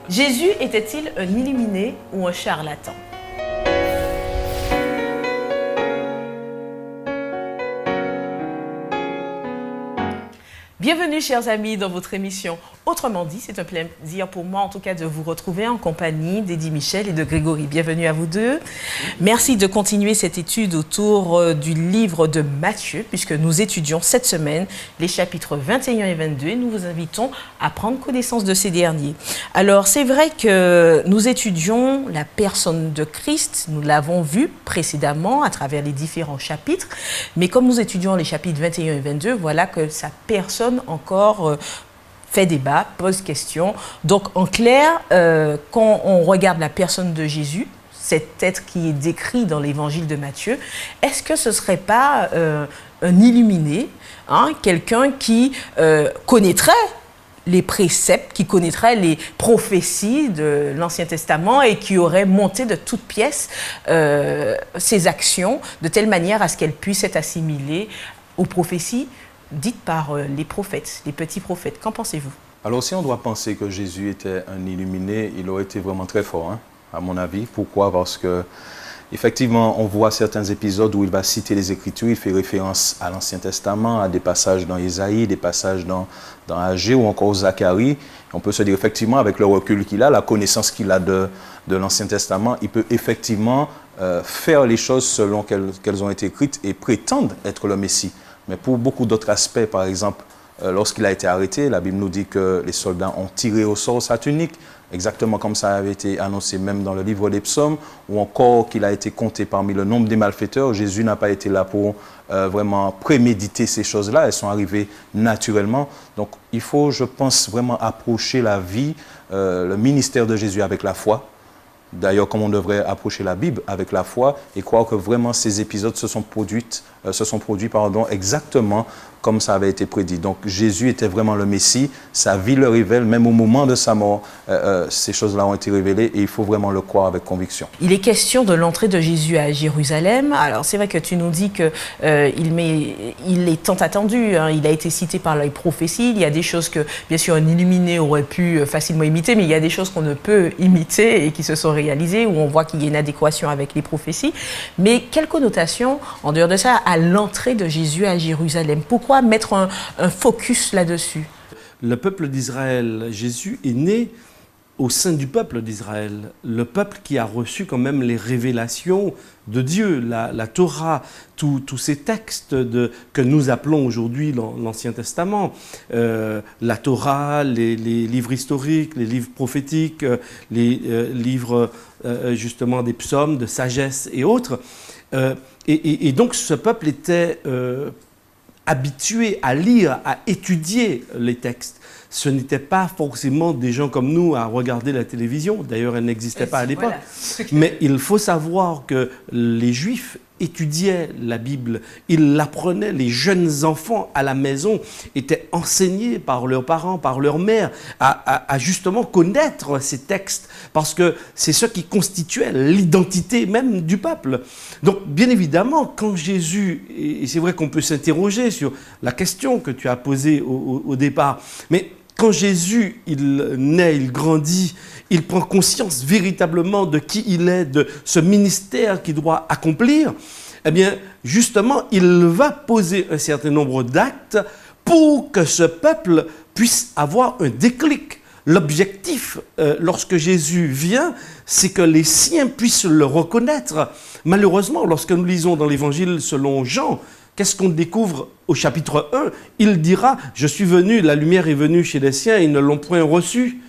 Jésus était-il un illuminé ou un charlatan? Bienvenue chers amis dans votre émission Autrement dit. C'est un plaisir pour moi en tout cas de vous retrouver en compagnie d'Eddie Michel et de Grégory. Bienvenue à vous deux. Merci de continuer cette étude autour du livre de Matthieu puisque nous étudions cette semaine les chapitres 21 et 22 et nous vous invitons à prendre connaissance de ces derniers. Alors c'est vrai que nous étudions la personne de Christ, nous l'avons vu précédemment à travers les différents chapitres, mais comme nous étudions les chapitres 21 et 22, voilà que sa personne encore fait débat, pose question. Donc, en clair, quand on regarde la personne de Jésus, cet être qui est décrit dans l'évangile de Matthieu, est-ce que ce ne serait pas un illuminé, hein, quelqu'un qui connaîtrait les préceptes, qui connaîtrait les prophéties de l'Ancien Testament et qui aurait monté de toutes pièces ses actions de telle manière à ce qu'elles puissent être assimilées aux prophéties dites par les prophètes, les petits prophètes. Qu'en pensez-vous? Alors si on doit penser que Jésus était un illuminé, il aurait été vraiment très fort, hein, à mon avis. Pourquoi? Parce que effectivement, on voit certains épisodes où il va citer les Écritures, il fait référence à l'Ancien Testament, à des passages dans Ésaïe, des passages dans Agé ou encore Zacharie. On peut se dire effectivement, avec le recul qu'il a, la connaissance qu'il a de l'Ancien Testament, il peut effectivement faire les choses selon qu'elles ont été écrites et prétendre être le Messie. Mais pour beaucoup d'autres aspects, par exemple, lorsqu'il a été arrêté, la Bible nous dit que les soldats ont tiré au sort sa tunique, exactement comme ça avait été annoncé même dans le livre des psaumes, ou encore qu'il a été compté parmi le nombre des malfaiteurs. Jésus n'a pas été là pour vraiment préméditer ces choses-là, elles sont arrivées naturellement. Donc il faut, je pense, vraiment approcher la vie, le ministère de Jésus avec la foi. D'ailleurs, comme on devrait approcher la Bible avec la foi et croire que vraiment ces épisodes se sont produits exactement comme ça avait été prédit. Donc Jésus était vraiment le Messie, sa vie le révèle, même au moment de sa mort, ces choses-là ont été révélées et il faut vraiment le croire avec conviction. Il est question de l'entrée de Jésus à Jérusalem. Alors c'est vrai que tu nous dis qu'il est tant attendu, hein. Il a été cité par les prophéties, il y a des choses que bien sûr un illuminé aurait pu facilement imiter, mais il y a des choses qu'on ne peut imiter et qui se sont réalisées, où on voit qu'il y a une adéquation avec les prophéties. Mais quelle connotation, en dehors de ça, à l'entrée de Jésus à Jérusalem? Pourquoi mettre un focus là-dessus? Le peuple d'Israël, Jésus est né au sein du peuple d'Israël, le peuple qui a reçu quand même les révélations de Dieu, la Torah, tous ces textes que nous appelons aujourd'hui l'Ancien Testament, la Torah, les livres historiques, les livres prophétiques, les livres justement des psaumes, de sagesse et autres. Et donc ce peuple était habitué à lire, à étudier les textes. Ce n'étaient pas forcément des gens comme nous à regarder la télévision. D'ailleurs, elle n'existait pas à l'époque. Voilà. Mais il faut savoir que les Juifs étudiaient la Bible. Ils l'apprenaient. Les jeunes enfants à la maison étaient enseignés par leurs parents, par leur mère, à justement connaître ces textes. Parce que c'est ce qui constituait l'identité même du peuple. Donc, bien évidemment, quand Jésus, et c'est vrai qu'on peut s'interroger sur la question que tu as posée au départ, mais quand Jésus, il naît, il grandit, il prend conscience véritablement de qui il est, de ce ministère qu'il doit accomplir, eh bien, justement, il va poser un certain nombre d'actes pour que ce peuple puisse avoir un déclic. L'objectif, lorsque Jésus vient, c'est que les siens puissent le reconnaître. Malheureusement, lorsque nous lisons dans l'Évangile selon Jean, qu'est-ce qu'on découvre au chapitre 1? Il dira « Je suis venu, la lumière est venue chez les siens, ils ne l'ont point reçue. »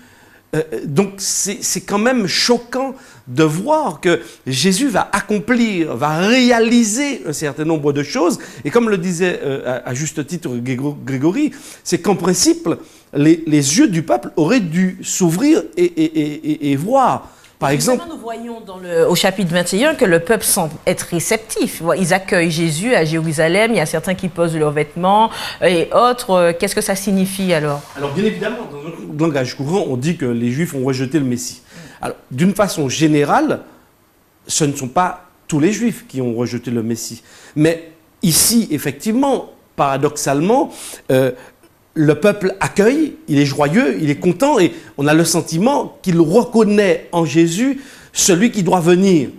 Donc c'est quand même choquant de voir que Jésus va accomplir, va réaliser un certain nombre de choses. Et comme le disait à juste titre Grégory, c'est qu'en principe, les yeux du peuple auraient dû s'ouvrir et voir. Par exemple, nous voyons au chapitre 21 que le peuple semble être réceptif. Ils accueillent Jésus à Jérusalem, il y a certains qui posent leurs vêtements et autres. Qu'est-ce que ça signifie alors? Alors bien évidemment, dans un langage courant, on dit que les Juifs ont rejeté le Messie. Alors d'une façon générale, ce ne sont pas tous les Juifs qui ont rejeté le Messie. Mais ici, effectivement, paradoxalement, le peuple accueille, il est joyeux, il est content et on a le sentiment qu'il reconnaît en Jésus celui qui doit venir.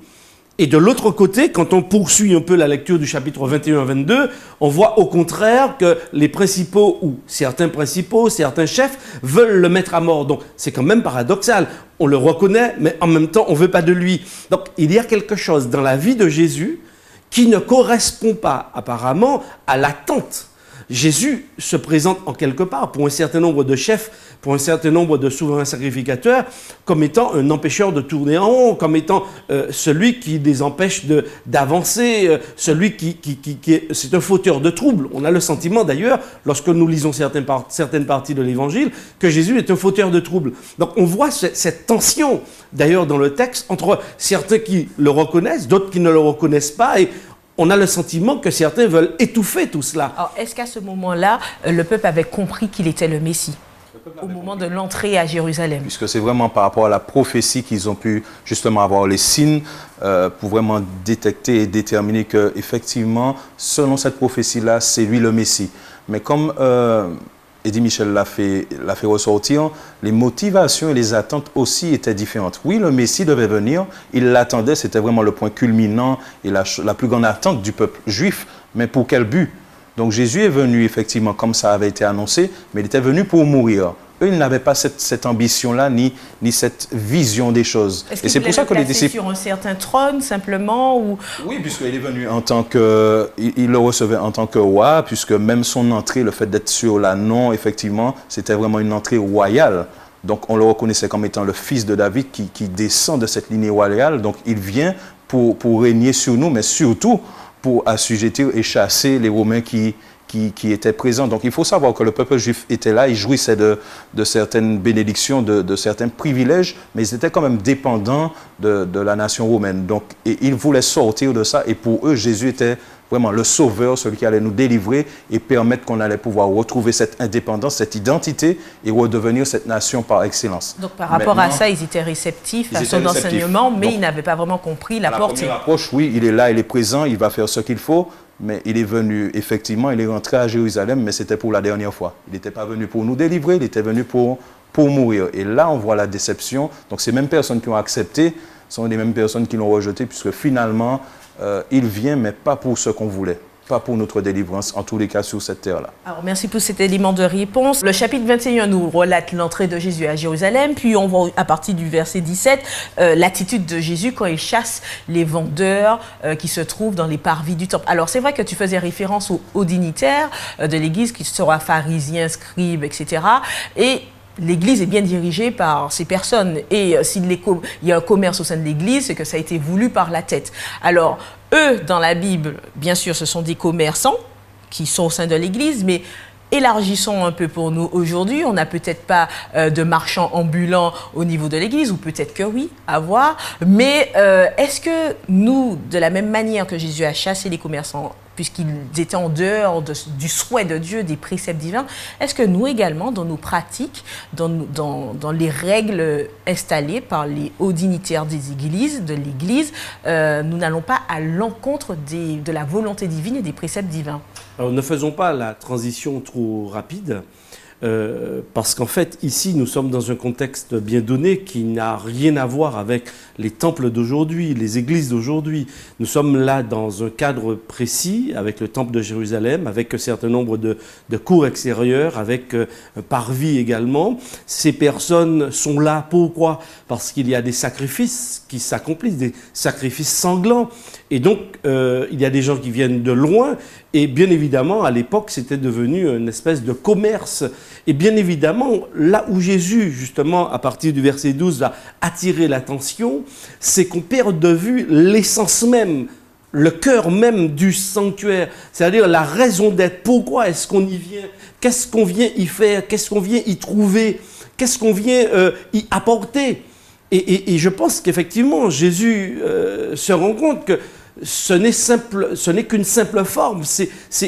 Et de l'autre côté, quand on poursuit un peu la lecture du chapitre 21-22, on voit au contraire que les principaux, ou certains principaux, certains chefs, veulent le mettre à mort. Donc c'est quand même paradoxal. On le reconnaît, mais en même temps, on ne veut pas de lui. Donc il y a quelque chose dans la vie de Jésus qui ne correspond pas apparemment à l'attente. Jésus se présente en quelque part pour un certain nombre de chefs, pour un certain nombre de souverains sacrificateurs, comme étant un empêcheur de tourner en rond, comme étant celui qui les empêche d'avancer, celui qui est, c'est un fauteur de troubles. On a le sentiment d'ailleurs, lorsque nous lisons certaines parties de l'Évangile, que Jésus est un fauteur de troubles. Donc on voit cette tension d'ailleurs dans le texte entre certains qui le reconnaissent, d'autres qui ne le reconnaissent pas, et on a le sentiment que certains veulent étouffer tout cela. Alors, est-ce qu'à ce moment-là, le peuple avait compris qu'il était le Messie au moment de l'entrée à Jérusalem? Puisque c'est vraiment par rapport à la prophétie qu'ils ont pu justement avoir les signes pour vraiment détecter et déterminer qu'effectivement, selon cette prophétie-là, c'est lui le Messie. Mais comme Eddie Michel l'a fait ressortir, les motivations et les attentes aussi étaient différentes. Oui, le Messie devait venir, il l'attendait, c'était vraiment le point culminant et la plus grande attente du peuple juif. Mais pour quel but? Donc Jésus est venu effectivement comme ça avait été annoncé, mais il était venu pour mourir. Eux, ils n'avaient pas cette ambition-là, ni cette vision des choses. Est-ce qu'il l'avait placé sur un certain trône, simplement ou... Oui, puisqu'il est venu en tant que... Il le recevait en tant que roi, puisque même son entrée, le fait d'être sur l'ânon, effectivement, c'était vraiment une entrée royale. Donc, on le reconnaissait comme étant le fils de David qui descend de cette lignée royale. Donc, il vient pour régner sur nous, mais surtout pour assujettir et chasser les Romains qui étaient présents. Donc il faut savoir que le peuple juif était là, il jouissait de certaines bénédictions, de certains privilèges, mais ils étaient quand même dépendants de la nation romaine. Donc et ils voulaient sortir de ça, et pour eux, Jésus était vraiment le sauveur, celui qui allait nous délivrer et permettre qu'on allait pouvoir retrouver cette indépendance, cette identité et redevenir cette nation par excellence. Donc par rapport à ça, ils étaient réceptifs à son enseignement, mais ils n'avaient pas vraiment compris la portée. Première approche, oui, il est là, il est présent, il va faire ce qu'il faut, mais il est venu, effectivement, il est rentré à Jérusalem, mais c'était pour la dernière fois. Il n'était pas venu pour nous délivrer, il était venu pour mourir. Et là, on voit la déception. Donc ces mêmes personnes qui ont accepté sont les mêmes personnes qui l'ont rejeté, puisque finalement, il vient, mais pas pour ce qu'on voulait, pas pour notre délivrance, en tous les cas sur cette terre-là. Alors, merci pour cet élément de réponse. Le chapitre 21 nous relate l'entrée de Jésus à Jérusalem, puis on voit à partir du verset 17 l'attitude de Jésus quand il chasse les vendeurs qui se trouvent dans les parvis du temple. Alors, c'est vrai que tu faisais référence aux dignitaires de l'Église, qui sera pharisiens, scribes, etc. Et l'Église est bien dirigée par ces personnes. Et s'il y a un commerce au sein de l'Église, c'est que ça a été voulu par la tête. Alors, eux, dans la Bible, bien sûr, ce sont des commerçants qui sont au sein de l'Église, mais élargissons un peu pour nous aujourd'hui. On n'a peut-être pas de marchands ambulants au niveau de l'Église, ou peut-être que oui, à voir. Mais est-ce que nous, de la même manière que Jésus a chassé les commerçants, puisqu'ils étaient en dehors du souhait de Dieu, des préceptes divins, est-ce que nous également, dans nos pratiques, dans les règles installées par les hauts dignitaires des églises, de l'Église, nous n'allons pas à l'encontre de la volonté divine et des préceptes divins? Alors, ne faisons pas la transition trop rapide, parce qu'en fait, ici, nous sommes dans un contexte bien donné qui n'a rien à voir avec les temples d'aujourd'hui, les églises d'aujourd'hui. Nous sommes là dans un cadre précis, avec le temple de Jérusalem, avec un certain nombre de cours extérieurs, avec un parvis également. Ces personnes sont là, pourquoi? Parce qu'il y a des sacrifices qui s'accomplissent, des sacrifices sanglants. Et donc, il y a des gens qui viennent de loin, et bien évidemment, à l'époque, c'était devenu une espèce de commerce. Et bien évidemment, là où Jésus, justement, à partir du verset 12, va attirer l'attention, c'est qu'on perd de vue l'essence même, le cœur même du sanctuaire, c'est-à-dire la raison d'être. Pourquoi est-ce qu'on y vient? Qu'est-ce qu'on vient y faire? Qu'est-ce qu'on vient y trouver? Qu'est-ce qu'on vient y apporter? Et je pense qu'effectivement, Jésus se rend compte que ce n'est qu'une simple forme.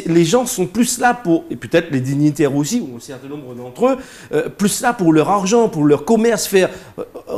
Les gens sont plus là pour, et peut-être les dignitaires aussi, ou un certain nombre d'entre eux, plus là pour leur argent, pour leur commerce, faire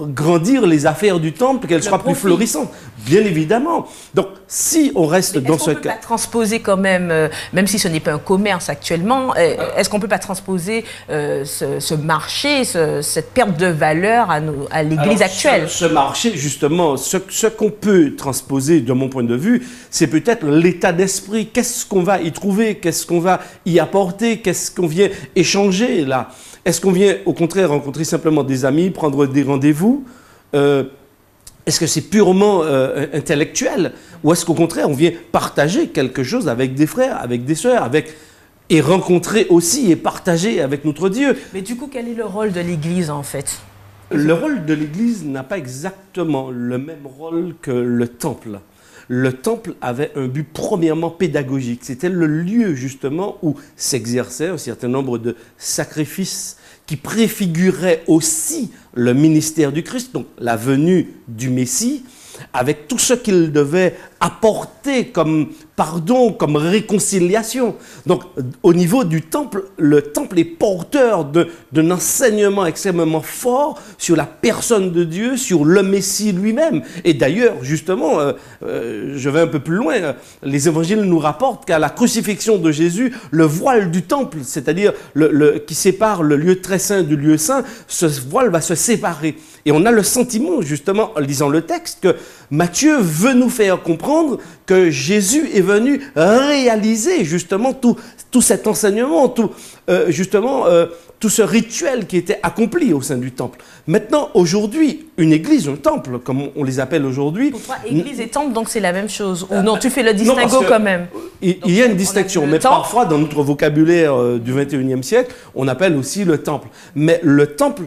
grandir les affaires du temple, qu'elles soient plus florissantes. Bien évidemment. Donc, si on reste dans ce cas... Est-ce qu'on peut pas transposer quand même, même si ce n'est pas un commerce actuellement, est-ce qu'on ne peut pas transposer ce marché, cette perte de valeur à l'Église actuelle? Ce marché, justement, ce qu'on peut transposer, de mon point de vue, c'est peut-être l'état d'esprit. Qu'est-ce qu'on va y trouver? Qu'est-ce qu'on va y apporter? Qu'est-ce qu'on vient échanger là? Est-ce qu'on vient, au contraire, rencontrer simplement des amis, prendre des rendez-vous? Est-ce que c'est purement intellectuel? Ou est-ce qu'au contraire, on vient partager quelque chose avec des frères, avec des sœurs, et rencontrer aussi et partager avec notre Dieu? Mais du coup, quel est le rôle de l'Église, en fait? Le rôle de l'Église n'a pas exactement le même rôle que le temple. Le temple avait un but premièrement pédagogique. C'était le lieu justement où s'exerçait un certain nombre de sacrifices qui préfiguraient aussi le ministère du Christ, donc la venue du Messie, avec tout ce qu'il devait apporter comme pardon, comme réconciliation. Donc, au niveau du temple, le temple est porteur d'un enseignement extrêmement fort sur la personne de Dieu, sur le Messie lui-même. Et d'ailleurs, justement, je vais un peu plus loin, les évangiles nous rapportent qu'à la crucifixion de Jésus, le voile du temple, c'est-à-dire qui sépare le lieu très saint du lieu saint, ce voile va se séparer. Et on a le sentiment, justement, en lisant le texte, que Matthieu veut nous faire comprendre que Jésus est venu réaliser justement tout cet enseignement, tout ce rituel qui était accompli au sein du temple. Maintenant, aujourd'hui, une église, un temple, comme on les appelle aujourd'hui... Pour toi, église et temple, donc c'est la même chose? Ou non, tu fais le distinguo quand même? Il y a une distinction, mais parfois, dans notre vocabulaire du 21e siècle, on appelle aussi le temple. Mais le temple,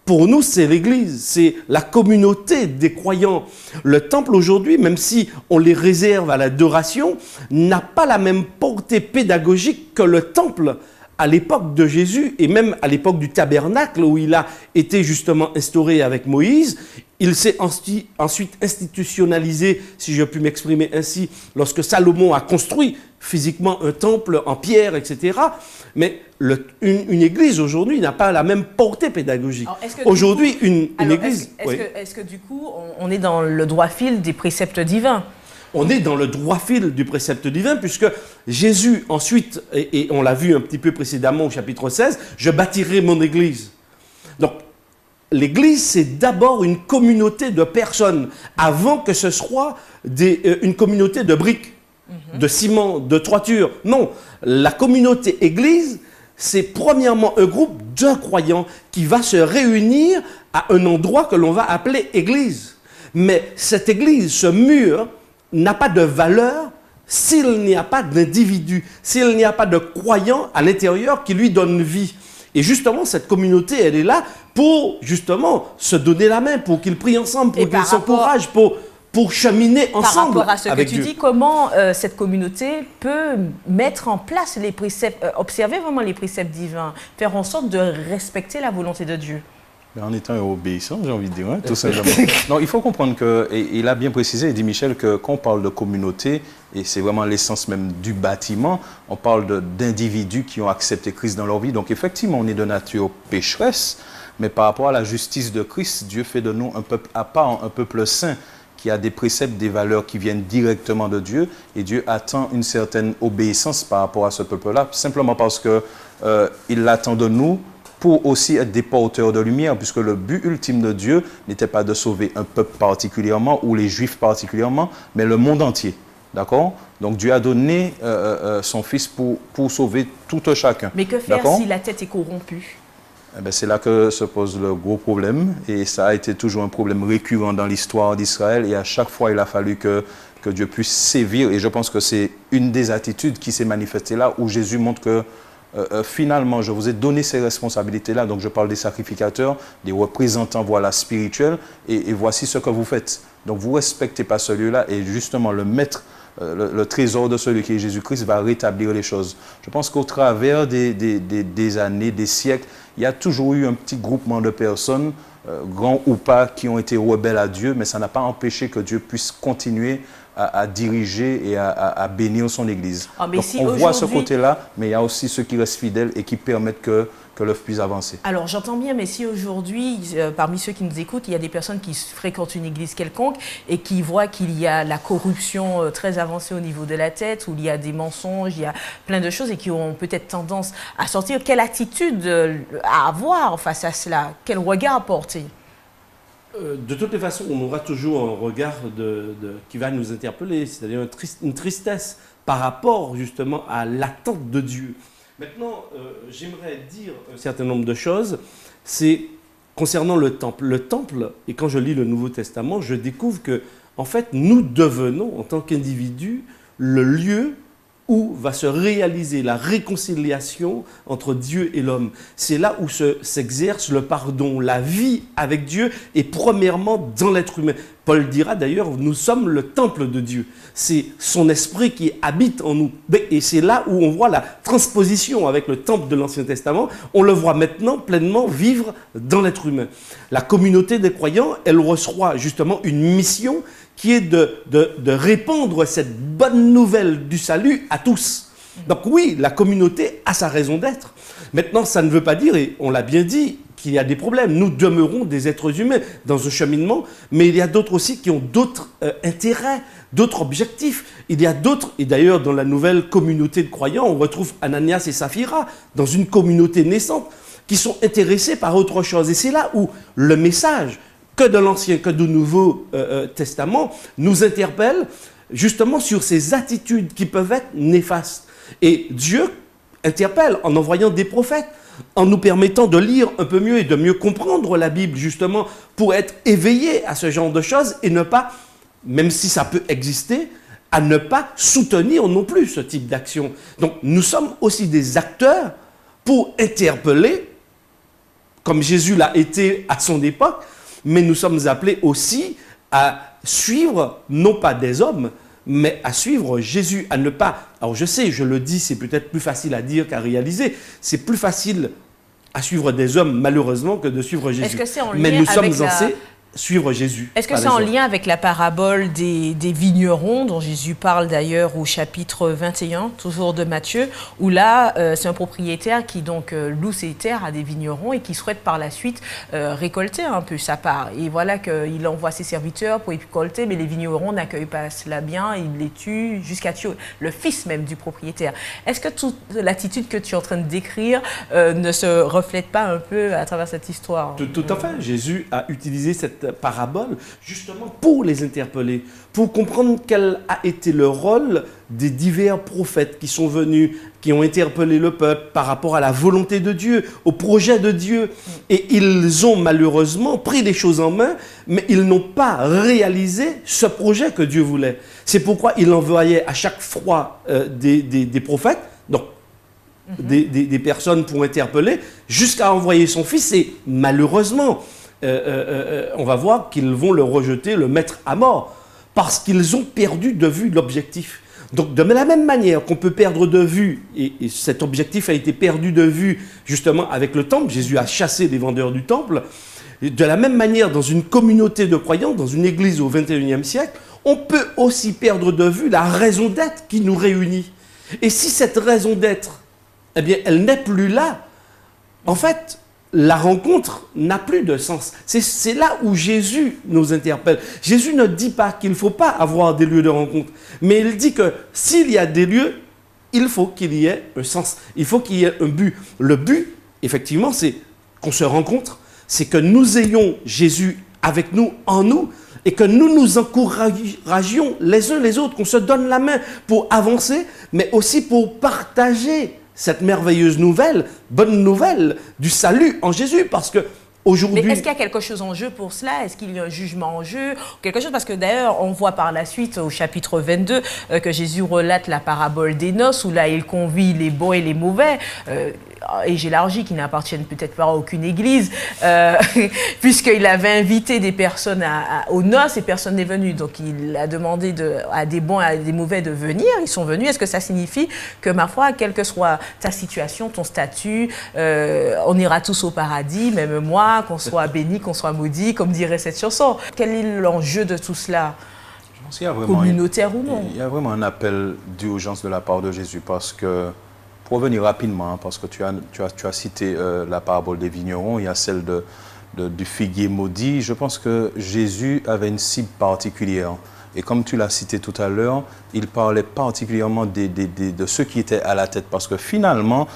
pour nous, c'est l'Église, c'est la communauté des croyants. Le temple aujourd'hui, même si on les réserve à l'adoration, n'a pas la même portée pédagogique que le temple à l'époque de Jésus et même à l'époque du tabernacle où il a été justement instauré avec Moïse. Il s'est ensuite institutionnalisé, si je puis m'exprimer ainsi, lorsque Salomon a construit physiquement un temple en pierre, etc. Mais une église aujourd'hui n'a pas la même portée pédagogique. Aujourd'hui, une église... Est-ce que du coup, on est dans le droit fil des préceptes divins? On est dans le droit fil du précepte divin, puisque Jésus, ensuite, et on l'a vu un petit peu précédemment au chapitre 16, « Je bâtirai mon église ». Donc, l'église, c'est d'abord une communauté de personnes, avant que ce soit une communauté de briques, de ciment, de toiture. Non, la communauté église, c'est premièrement un groupe de croyants qui va se réunir à un endroit que l'on va appeler église. Mais cette église, ce mur, n'a pas de valeur s'il n'y a pas d'individu, s'il n'y a pas de croyant à l'intérieur qui lui donne vie. Et justement, cette communauté, elle est là pour justement se donner la main, pour qu'ils prient ensemble, pour qu'ils s'encouragent, pour cheminer ensemble. Par rapport à ce que tu dis, comment cette communauté peut mettre en place les préceptes, observer vraiment les préceptes divins, faire en sorte de respecter la volonté de Dieu? En étant obéissant, j'ai envie de dire, hein, tout simplement. Non, il faut comprendre que, et il a bien précisé, il dit Michel, que quand on parle de communauté, et c'est vraiment l'essence même du bâtiment, on parle d'individus qui ont accepté Christ dans leur vie. Donc effectivement, on est de nature pécheresse, mais par rapport à la justice de Christ, Dieu fait de nous un peuple à part, un peuple saint, qui a des préceptes, des valeurs qui viennent directement de Dieu, et Dieu attend une certaine obéissance par rapport à ce peuple-là, simplement parce qu'il l'attend de nous, pour aussi être des porteurs de lumière, puisque le but ultime de Dieu n'était pas de sauver un peuple particulièrement, ou les Juifs particulièrement, mais le monde entier. D'accord? Donc Dieu a donné son Fils pour sauver tout un chacun. Mais que faire si la tête est corrompue? Eh c'est là que se pose le gros problème, et ça a été toujours un problème récurrent dans l'histoire d'Israël, et à chaque fois il a fallu que Dieu puisse sévir, et je pense que c'est une des attitudes qui s'est manifestée là, où Jésus montre que finalement, je vous ai donné ces responsabilités-là, donc je parle des sacrificateurs, des représentants, voilà, spirituels, et voici ce que vous faites. Donc vous ne respectez pas ce lieu-là, et justement le maître, le trésor de celui qui est Jésus-Christ va rétablir les choses. Je pense qu'au travers des années, des siècles, il y a toujours eu un petit groupement de personnes, grands ou pas, qui ont été rebelles à Dieu, mais ça n'a pas empêché que Dieu puisse continuer à diriger et à bénir son Église. Donc, on voit ce côté-là, mais il y a aussi ceux qui restent fidèles et qui permettent que que l'œuvre puisse avancer. Alors j'entends bien, mais si aujourd'hui, parmi ceux qui nous écoutent, il y a des personnes qui fréquentent une église quelconque et qui voient qu'il y a la corruption très avancée au niveau de la tête, où il y a des mensonges, il y a plein de choses et qui ont peut-être tendance à sortir, quelle attitude à avoir face à cela? Quel regard porter? De toutes les façons, on aura toujours un regard qui va nous interpeller, c'est-à-dire une tristesse par rapport justement à l'attente de Dieu. Maintenant, j'aimerais dire un certain nombre de choses. C'est concernant le temple. Le temple, et quand je lis le Nouveau Testament, je découvre que, en fait, nous devenons, en tant qu'individus, le lieu où va se réaliser la réconciliation entre Dieu et l'homme. C'est là où s'exerce le pardon, la vie avec Dieu, et premièrement dans l'être humain. Paul dira d'ailleurs, nous sommes le temple de Dieu. C'est son esprit qui habite en nous. Et c'est là où on voit la transposition avec le temple de l'Ancien Testament. On le voit maintenant pleinement vivre dans l'être humain. La communauté des croyants, elle reçoit justement une mission qui est de répandre cette bonne nouvelle du salut à tous. Donc oui, la communauté a sa raison d'être. Maintenant, ça ne veut pas dire, et on l'a bien dit, qu'il y a des problèmes. Nous demeurons des êtres humains dans ce cheminement, mais il y a d'autres aussi qui ont d'autres intérêts, d'autres objectifs. Il y a d'autres, et d'ailleurs dans la nouvelle communauté de croyants, on retrouve Ananias et Saphira dans une communauté naissante qui sont intéressés par autre chose. Et c'est là où le message, que de l'Ancien que du Nouveau Testament, nous interpelle justement sur ces attitudes qui peuvent être néfastes. Et Dieu interpelle en envoyant des prophètes, en nous permettant de lire un peu mieux et de mieux comprendre la Bible, justement, pour être éveillé à ce genre de choses et ne pas, même si ça peut exister, à ne pas soutenir non plus ce type d'action. Donc, nous sommes aussi des acteurs pour interpeller, comme Jésus l'a été à son époque, mais nous sommes appelés aussi à suivre, non pas des hommes, mais à suivre Jésus, à ne pas... Alors je sais, je le dis, c'est peut-être plus facile à dire qu'à réaliser. C'est plus facile à suivre des hommes, malheureusement, que de suivre Jésus. Est-ce que c'est en lien mais nous sommes avec censés suivre Jésus. Est-ce que c'est en lien avec la parabole des vignerons, dont Jésus parle d'ailleurs au chapitre 21, toujours de Matthieu, où là, c'est un propriétaire qui donc loue ses terres à des vignerons et qui souhaite par la suite récolter un peu sa part. Et voilà qu'il envoie ses serviteurs pour récolter, mais les vignerons n'accueillent pas cela bien, ils les tuent jusqu'à tuer le fils même du propriétaire. Est-ce que toute l'attitude que tu es en train de décrire ne se reflète pas un peu à travers cette histoire? Tout à fait. Jésus a utilisé cette parabole justement pour les interpeller, pour comprendre quel a été le rôle des divers prophètes qui sont venus, qui ont interpellé le peuple par rapport à la volonté de Dieu, au projet de Dieu. Et ils ont malheureusement pris les choses en main, mais ils n'ont pas réalisé ce projet que Dieu voulait. C'est pourquoi il envoyait à chaque fois des prophètes, donc des personnes pour interpeller, jusqu'à envoyer son fils. Et malheureusement, on va voir qu'ils vont le rejeter, le mettre à mort, parce qu'ils ont perdu de vue l'objectif. Donc de la même manière qu'on peut perdre de vue, et cet objectif a été perdu de vue justement avec le temple, Jésus a chassé les vendeurs du temple, de la même manière dans une communauté de croyants, dans une église au XXIe siècle, on peut aussi perdre de vue la raison d'être qui nous réunit. Et si cette raison d'être, eh bien, elle n'est plus là, en fait, la rencontre n'a plus de sens. C'est là où Jésus nous interpelle. Jésus ne dit pas qu'il ne faut pas avoir des lieux de rencontre, mais il dit que s'il y a des lieux, il faut qu'il y ait un sens, il faut qu'il y ait un but. Le but, effectivement, c'est qu'on se rencontre, c'est que nous ayons Jésus avec nous, en nous, et que nous nous encouragions les uns les autres, qu'on se donne la main pour avancer, mais aussi pour partager cette merveilleuse nouvelle, bonne nouvelle du salut en Jésus, parce que aujourd'hui... Mais est-ce qu'il y a quelque chose en jeu pour cela? Est-ce qu'il y a un jugement en jeu? Quelque chose, parce que d'ailleurs, on voit par la suite, au chapitre 22, que Jésus relate la parabole des noces, où là, il convie les bons et les mauvais, et j'élargis, qui n'appartiennent peut-être pas à aucune église, puisqu'il avait invité des personnes aux noces et personne n'est venu. Donc, il a demandé à des bons et à des mauvais de venir. Ils sont venus. Est-ce que ça signifie que, ma foi, quelle que soit ta situation, ton statut, on ira tous au paradis, même moi, qu'on soit béni, qu'on soit maudit, comme dirait cette chanson? Quel est l'enjeu de tout cela? Je pense qu'il y a vraiment, communautaire ou non? Il y a vraiment un appel d'urgence de la part de Jésus, parce que Pour revenir rapidement, hein, parce que tu as cité la parabole des vignerons, il y a celle du figuier maudit. Je pense que Jésus avait une cible particulière. Et comme tu l'as cité tout à l'heure, il parlait particulièrement de ceux qui étaient à la tête. Parce que finalement,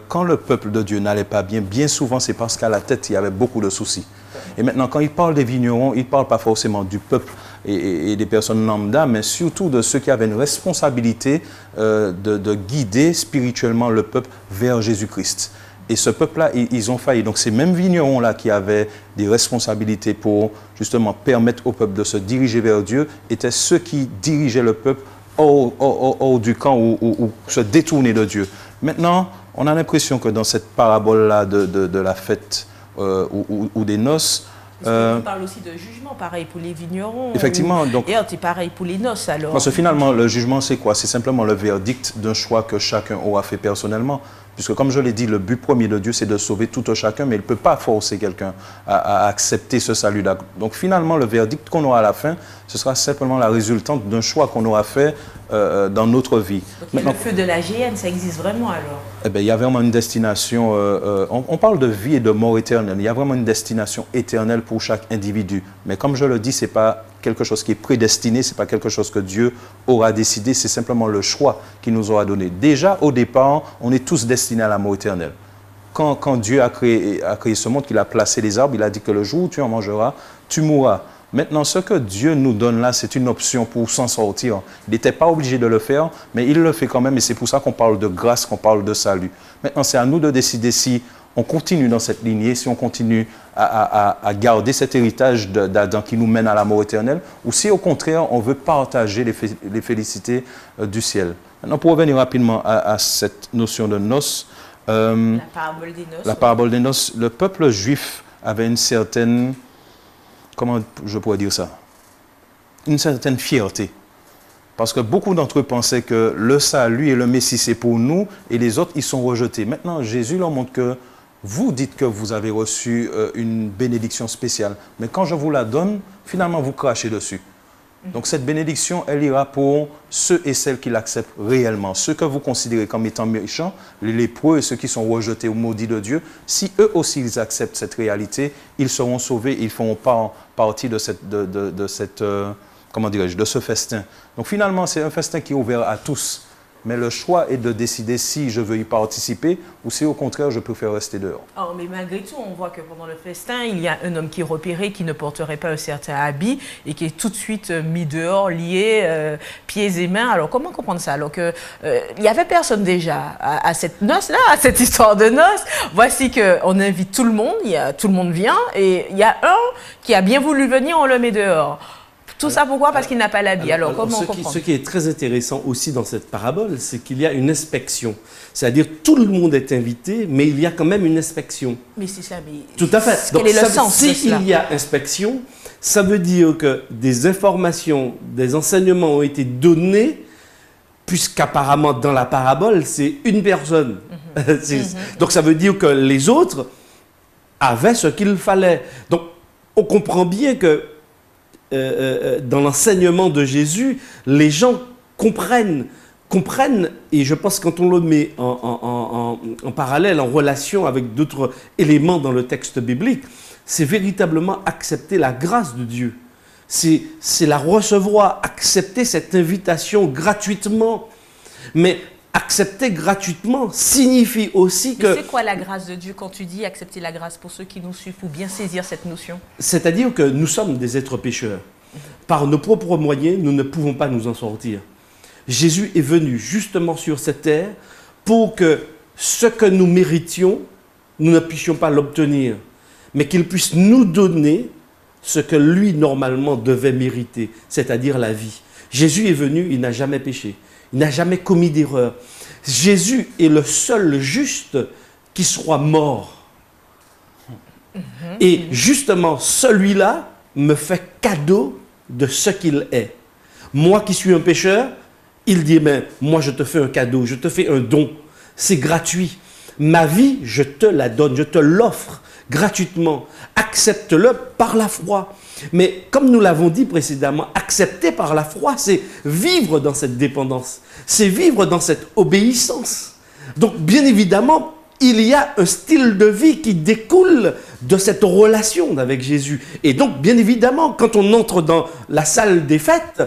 quand le peuple de Dieu n'allait pas bien, bien souvent c'est parce qu'à la tête, il y avait beaucoup de soucis. Et maintenant, quand il parle des vignerons, il ne parle pas forcément du peuple et des personnes lambda, mais surtout de ceux qui avaient une responsabilité de guider spirituellement le peuple vers Jésus-Christ. Et ce peuple-là, ils ont failli. Donc ces mêmes vignerons-là qui avaient des responsabilités pour justement permettre au peuple de se diriger vers Dieu, étaient ceux qui dirigeaient le peuple hors du camp ou se détourner de Dieu. Maintenant, on a l'impression que dans cette parabole-là de la fête ou des noces, tu parles aussi de jugement, pareil pour les vignerons. Effectivement. Donc, et c'est pareil pour les noces, alors. Parce que finalement, le jugement, c'est quoi? C'est simplement le verdict d'un choix que chacun aura fait personnellement. Puisque comme je l'ai dit, le but premier de Dieu, c'est de sauver tout un chacun, mais il ne peut pas forcer quelqu'un à accepter ce salut-là. Donc finalement, le verdict qu'on aura à la fin, ce sera simplement la résultante d'un choix qu'on aura fait dans notre vie. Donc maintenant, le feu de la géhenne, ça existe vraiment alors? Eh bien, il y a vraiment une destination, on parle de vie et de mort éternelle, il y a vraiment une destination éternelle pour chaque individu. Mais comme je le dis, ce n'est pas quelque chose qui est prédestiné, ce n'est pas quelque chose que Dieu aura décidé, c'est simplement le choix qu'il nous aura donné. Déjà, au départ, on est tous destinés à la mort éternelle. Quand Dieu a créé ce monde, qu'il a placé les arbres, il a dit que le jour où tu en mangeras, tu mourras. Maintenant, ce que Dieu nous donne là, c'est une option pour s'en sortir. Il n'était pas obligé de le faire, mais il le fait quand même, et c'est pour ça qu'on parle de grâce, qu'on parle de salut. Maintenant, c'est à nous de décider si on continue dans cette lignée, si on continue à garder cet héritage d'Adam qui nous mène à la mort éternelle, ou si au contraire, on veut partager les félicités du ciel. Maintenant, pour revenir rapidement à cette notion de noces, la parabole des noces. La parabole des noces, le peuple juif avait une certaine, comment je pourrais dire ça? Une certaine fierté. Parce que beaucoup d'entre eux pensaient que le salut et le Messie, c'est pour nous, et les autres, ils sont rejetés. Maintenant, Jésus leur montre que vous dites que vous avez reçu une bénédiction spéciale, mais quand je vous la donne, finalement, vous crachez dessus. Donc cette bénédiction, elle ira pour ceux et celles qui l'acceptent réellement. Ceux que vous considérez comme étant méchants, les lépreux et ceux qui sont rejetés ou maudits de Dieu, si eux aussi ils acceptent cette réalité, ils seront sauvés, ils feront partie de comment dirais-je, de ce festin. Donc finalement, c'est un festin qui est ouvert à tous. Mais le choix est de décider si je veux y participer ou si au contraire je préfère rester dehors. Oh, mais malgré tout, on voit que pendant le festin, il y a un homme qui est repéré, qui ne porterait pas un certain habit et qui est tout de suite mis dehors, lié, pieds et mains. Alors comment comprendre ça? Alors qu'il n'y avait personne déjà à cette noce-là, à cette histoire de noces. Voici qu'on invite tout le monde, tout le monde vient et il y a un qui a bien voulu venir, on le met dehors. Tout ça pourquoi? Parce qu'il n'a pas l'habit. Alors comment on comprend? Ce qui est très intéressant aussi dans cette parabole, c'est qu'il y a une inspection. C'est-à-dire tout le monde est invité, mais il y a quand même une inspection. Mais c'est ça, mais... Tout à fait. Quel est le sens de cela? S'il y a inspection, ça veut dire que des informations, des enseignements ont été donnés, puisqu'apparemment dans la parabole, c'est une personne. Donc ça veut dire que les autres avaient ce qu'il fallait. Donc on comprend bien que dans l'enseignement de Jésus, les gens comprennent, et je pense que quand on le met en parallèle, en relation avec d'autres éléments dans le texte biblique, c'est véritablement accepter la grâce de Dieu. C'est la recevoir, accepter cette invitation gratuitement. Mais accepter gratuitement signifie aussi que... C'est quoi la grâce de Dieu quand tu dis accepter la grâce pour ceux qui nous suivent, pour bien saisir cette notion? C'est-à-dire que nous sommes des êtres pécheurs. Par nos propres moyens, nous ne pouvons pas nous en sortir. Jésus est venu justement sur cette terre pour que ce que nous méritions, nous ne puissions pas l'obtenir, mais qu'il puisse nous donner ce que lui, normalement, devait mériter, c'est-à-dire la vie. Jésus est venu, il n'a jamais péché. Il n'a jamais commis d'erreur. Jésus est le seul juste qui soit mort. Et justement, celui-là me fait cadeau de ce qu'il est. Moi qui suis un pécheur, il dit, mais moi je te fais un cadeau, je te fais un don. C'est gratuit. Ma vie, je te la donne, je te l'offre gratuitement. Accepte-le par la foi. Mais comme nous l'avons dit précédemment, accepter par la foi, c'est vivre dans cette dépendance. C'est vivre dans cette obéissance. Donc, bien évidemment, il y a un style de vie qui découle de cette relation avec Jésus. Et donc, bien évidemment, quand on entre dans la salle des fêtes,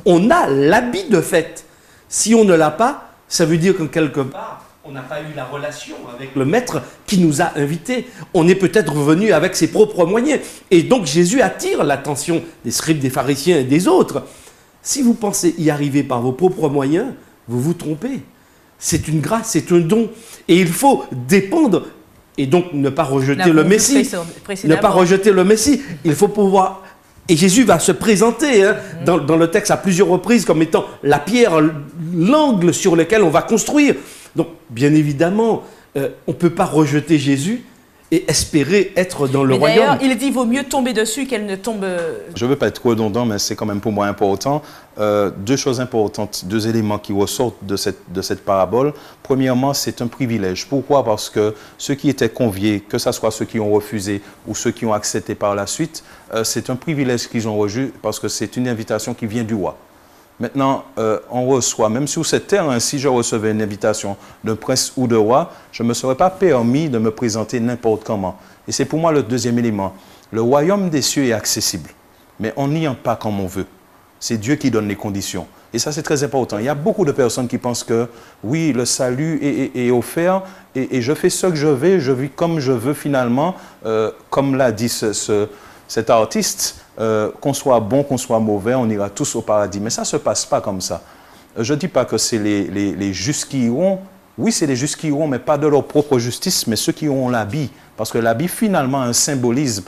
on a l'habit de fête. Si on ne l'a pas, ça veut dire que quelque part, on n'a pas eu la relation avec le maître qui nous a invités. On est peut-être venu avec ses propres moyens. Et donc, Jésus attire l'attention des scribes, des pharisiens et des autres. Si vous pensez y arriver par vos propres moyens, vous vous trompez. C'est une grâce, c'est un don. Et il faut dépendre, et donc ne pas rejeter le Messie. Ne pas rejeter le Messie. Il faut pouvoir... Et Jésus va se présenter dans le texte à plusieurs reprises comme étant la pierre, l'angle sur lequel on va construire. Donc, bien évidemment, on ne peut pas rejeter Jésus et espérer être dans le royaume. D'ailleurs, il dit vaut mieux tomber dessus qu'elle ne tombe... Je ne veux pas être redondant, mais c'est quand même pour moi important. Deux choses importantes, deux éléments qui ressortent de cette parabole. Premièrement, c'est un privilège. Pourquoi? Parce que ceux qui étaient conviés, que ce soit ceux qui ont refusé ou ceux qui ont accepté par la suite, c'est un privilège qu'ils ont reçu parce que c'est une invitation qui vient du roi. Maintenant, on reçoit, même sur cette terre, hein, si je recevais une invitation d'un prince ou de roi, je ne me serais pas permis de me présenter n'importe comment. Et c'est pour moi le deuxième élément. Le royaume des cieux est accessible, mais on n'y entre pas comme on veut. C'est Dieu qui donne les conditions. Et ça, c'est très important. Il y a beaucoup de personnes qui pensent que, oui, le salut est offert et je fais ce que je veux, je vis comme je veux finalement, comme l'a dit cet artiste, qu'on soit bon, qu'on soit mauvais, on ira tous au paradis. Mais ça ne se passe pas comme ça. Je ne dis pas que c'est les justes qui iront. Oui, c'est les justes qui iront, mais pas de leur propre justice, mais ceux qui auront l'habit. Parce que l'habit, finalement, a un symbolisme.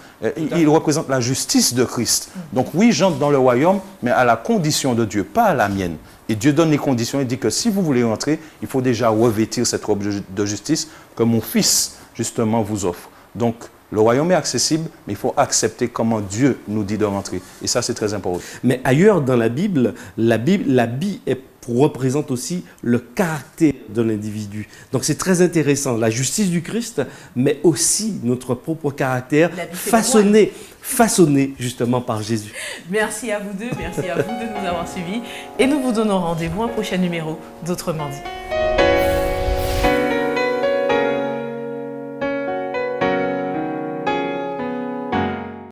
Il représente la justice de Christ. Donc oui, j'entre dans le royaume, mais à la condition de Dieu, pas à la mienne. Et Dieu donne les conditions. Il dit que si vous voulez entrer, il faut déjà revêtir cette robe de justice que mon Fils, justement, vous offre. Donc, le royaume est accessible, mais il faut accepter comment Dieu nous dit de rentrer. Et ça, c'est très important. Mais ailleurs dans la Bible, l'habit représente aussi le caractère de l'individu. Donc c'est très intéressant, la justice du Christ, mais aussi notre propre caractère façonné justement par Jésus. Merci à vous deux, merci à vous de nous avoir suivis. Et nous vous donnons rendez-vous à un prochain numéro d'Autrement dit.